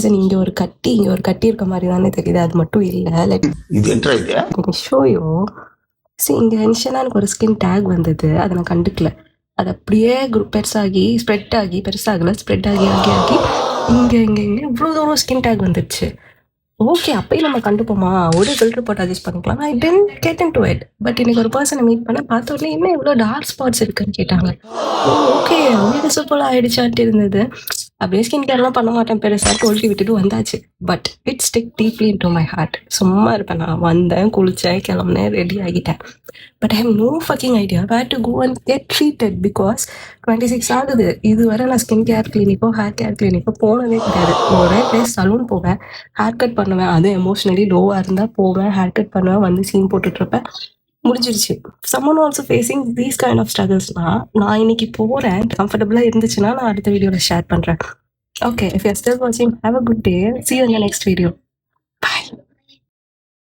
இங்க ஒரு கட்டி இருக்க மாதிரி தானே தெரியுது, அது மட்டும் இல்ல. ஷோயோ இங்க இனிஷியலா எனக்கு ஒரு ஸ்கின் டேக் வந்தது, அதை நான் கண்டுக்கல. அது அப்படியே பெருசாகி ஸ்ப்ரெட் ஆகி பெருசாகல ஸ்ப்ரெட் ஆகி ஆகி ஆகி இங்க இங்க இங்க இவ்வளோ தூரம் ஸ்கின் டேக் வந்துடுச்சு. ஓகே, அப்பயும் நம்ம கண்டுப்போமா, ஒரு ஃபில்டர் போட்டு அட்ஜஸ்ட் பண்ணிக்கலாம். I didn't get into it. But இன்னைக்கு ஒரு பர்சனை மீட் பண்ண பார்த்த உடனே என்ன இவ்வளோ டார்க் ஸ்பாட்ஸ் இருக்குன்னு கேட்டாங்க. ஓகே, அவங்களுக்கு சூப்பராக ஆயிடுச்சான்ட்டு இருந்தது. அப்படியே ஸ்கின் கேர்லாம் பண்ண மாட்டேன் பெருசாக கொழுட்டி விட்டுட்டு வந்தாச்சு. But it stick deeply into my heart. சும்மா இருப்பேன், நான் வந்தேன், குளித்தேன், கிளம்புனேன், ரெடி ஆகிட்டேன். But I have no fucking idea where to go and get treated because 26 ஆகுது. இதுவரை நான் ஸ்கின் கேர் கிளினிக்கோ ஹேர் கேர் கிளினிக்கோ போனதே கிடையாது. ஒரே பிளேஸ் சலூன் போவேன், ஹேர் கட் பண்ணுவேன், அது எமோஷனலி லோவாக இருந்தால் போவேன், ஹேர் கட் பண்ணுவேன், வந்து சீன் போட்டுட்ருப்பேன், முடிஞ்சிருச்சு. Someone also facing these kind of ஸ்ட்ரகிள்ஸ்னா நான் இன்னைக்கு போகிறேன், கம்ஃபர்டபுளாக இருந்துச்சுன்னா நான் அடுத்த வீடியோவில் ஷேர் பண்ணுறேன். Okay, if you are still வாட்சிங், have a good day. See you in the next video.